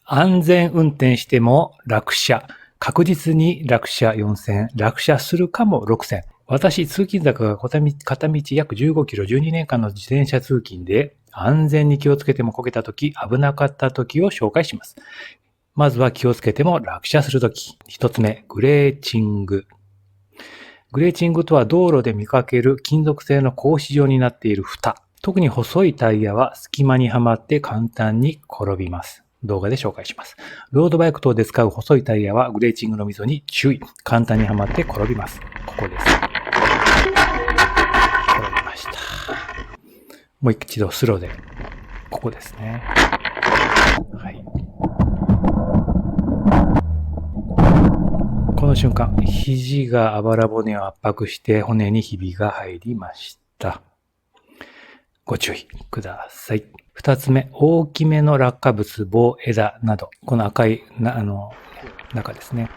安全運転しても落車。確実に落車4000、落車するかも6000。私、通勤坂が片道約15キロ12年間の自転車通勤で、安全に気をつけてもこけたとき、危なかったときを紹介します。まずは気をつけても落車するとき。一つ目、グレーチング。グレーチングとは道路で見かける金属製の格子状になっている蓋。特に細いタイヤは隙間にはまって簡単に転びます。動画で紹介します。ロードバイク等で使う細いタイヤはグレーチングの溝に注意。簡単にはまって転びます。ここです。転びました。もう一度スローで。ここですね。はい。この瞬間、肘があばら骨を圧迫して骨にひびが入りました。ご注意ください。二つ目、大きめの落下物、棒、枝など。この赤い、中ですね。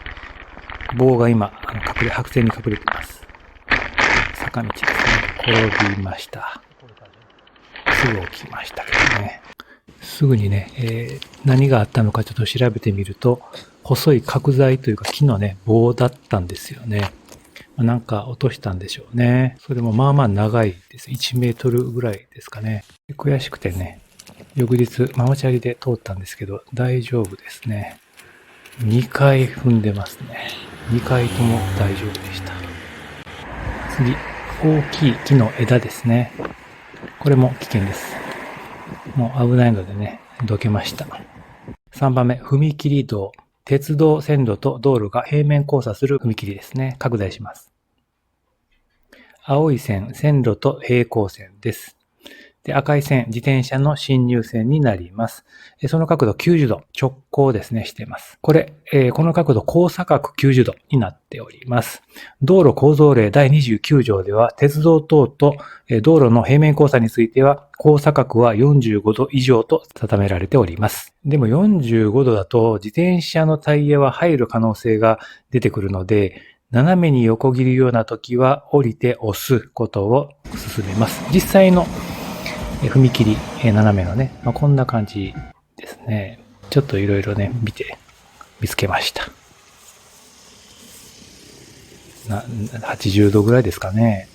棒が今、白線に隠れています。坂道ですね。転びました。すぐ起きましたけどね。すぐにね、何があったのかちょっと調べてみると、細い角材というか木のね、棒だったんですよね。なんか落としたんでしょうね。それもまあまあ長いです。1メートルぐらいですかね。悔しくてね、翌日ママチャリで通ったんですけど、大丈夫ですね。2回踏んでますね。2回とも大丈夫でした。次、大きい木の枝ですね。これも危険です。もう危ないのでね、どけました。3番目、踏切道。鉄道線路と道路が平面交差する踏切ですね。拡大します。青い線、線路と平行線です。で、赤い線、自転車の進入線になります。その角度90度、直行ですね、しています。この角度、交差角90度になっております。道路構造例第29条では、鉄道等と道路の平面交差については、交差角は45度以上と定められております。でも45度だと、自転車のタイヤは入る可能性が出てくるので、斜めに横切るような時は降りて押すことを勧めます。実際の踏切、斜めのね、こんな感じですね。ちょっといろいろね、見つけました。80度ぐらいですかね。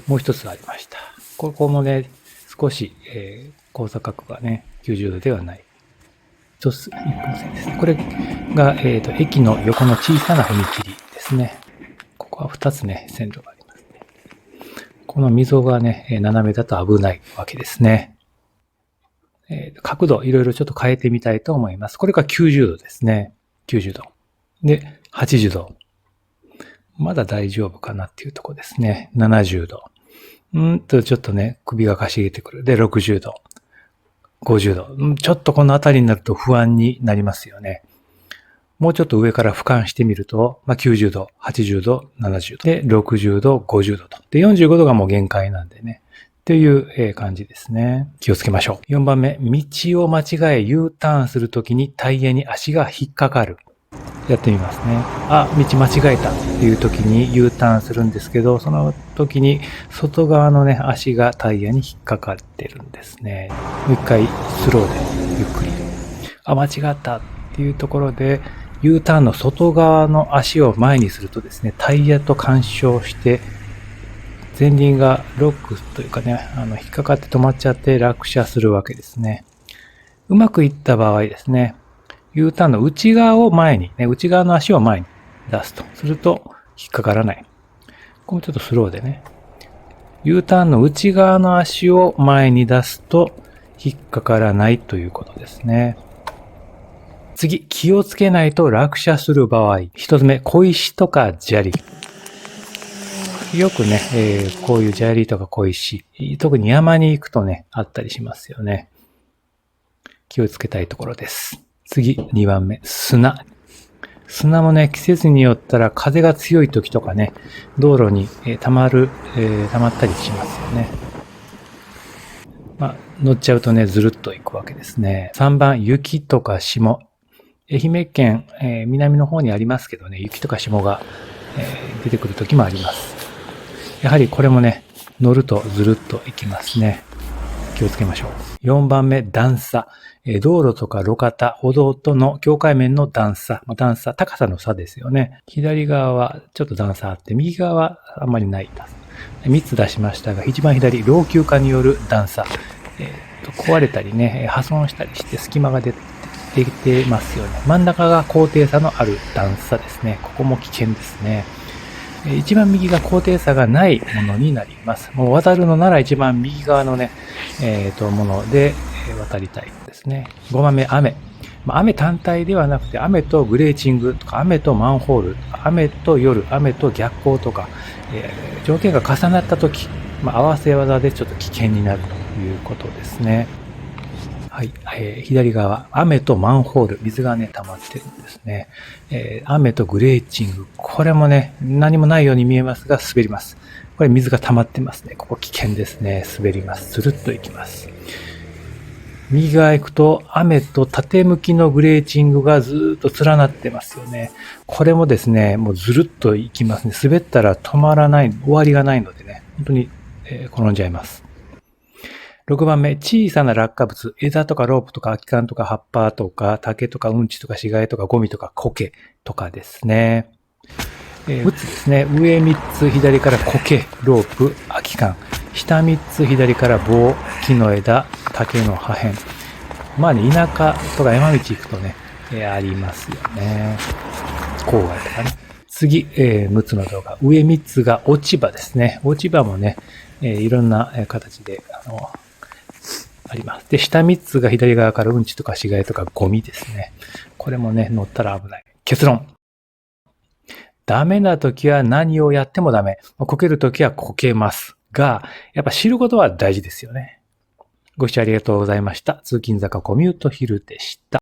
もう一つありました。ここもね、少し、交差角がね、90度ではない。一本線ですね。これが、駅の横の小さな踏切ですね。ここは2つね、線路がありますね。この溝がね、斜めだと危ないわけですね。角度、いろいろちょっと変えてみたいと思います。これが90度ですね。90度。で、80度。まだ大丈夫かなっていうところですね。70度。ちょっとね、首がかしげてくる。で、60度。50度。ちょっとこの辺りになると不安になりますよね。もうちょっと上から俯瞰してみると、90度、80度、70度。で、60度、50度と。で、45度がもう限界なんでね。っていう感じですね。気をつけましょう。4番目、道を間違え U ターンするときにタイヤに足が引っかかる。やってみますね。道間違えたっていう時に U ターンするんですけど、その時に外側のね、足がタイヤに引っかかってるんですね。もう一回スローでゆっくり。間違ったっていうところで、U ターンの外側の足を前にするとですね、タイヤと干渉して、前輪がロックというかね、引っかかって止まっちゃって落車するわけですね。うまくいった場合ですね、U ターンの内側を前に、ね、内側の足を前に出すと。すると、引っかからない。これちょっとスローでね。U ターンの内側の足を前に出すと、引っかからないということですね。次、気をつけないと落車する場合。一つ目、小石とか砂利。よくね、こういう砂利とか小石、特に山に行くとね、あったりしますよね。気をつけたいところです。次、2番目、砂。砂もね、季節によったら風が強い時とかね、道路に溜まったりしますよね。乗っちゃうとね、ずるっと行くわけですね。3番、雪とか霜。愛媛県、南の方にありますけどね、雪とか霜が、出てくる時もあります。やはりこれもね、乗るとずるっと行きますね。気をつけましょう。4番目、段差。道路とか路肩、歩道との境界面の段差。段差、高さの差ですよね。左側はちょっと段差あって、右側はあんまりない。3つ出しましたが、一番左、老朽化による段差。壊れたりね、破損したりして隙間が出てますよね。真ん中が高低差のある段差ですね。ここも危険ですね。一番右が高低差がないものになります。もう渡るのなら一番右側のね、もので渡りたいですね。5番目、雨。雨単体ではなくて、雨とグレーチングとか、雨とマンホール、雨と夜、雨と逆光とか、条件が重なったとき、合わせ技でちょっと危険になるということですね。はい、左側、雨とマンホール、水がね、溜まってるんですね。雨とグレーチング、これもね、何もないように見えますが、滑ります。これ水が溜まってますね。ここ危険ですね。滑ります。スルッといきます。右側行くと、雨と縦向きのグレーチングがずっと連なってますよね。これもですね、もうずるっといきますね。滑ったら止まらない、終わりがないのでね、本当に、転んじゃいます。6番目、小さな落下物、枝とかロープとか空き缶とか葉っぱとか竹とかうんちとか死骸とかゴミとか苔とかですね。6つですね。上3つ左から苔、ロープ、空き缶。下3つ左から棒、木の枝、竹の破片。田舎とか山道行くとね、ありますよね。郊外とかね。次、6つの動画。上3つが落ち葉ですね。落ち葉もね、いろんな形で、あります。で、下3つが左側からうんちとか死骸とかゴミですね。これもね、乗ったら危ない。結論。ダメな時は何をやってもダメ。こける時はこけますが、やっぱ知ることは大事ですよね。ご視聴ありがとうございました。通勤坂コミュートヒルでした。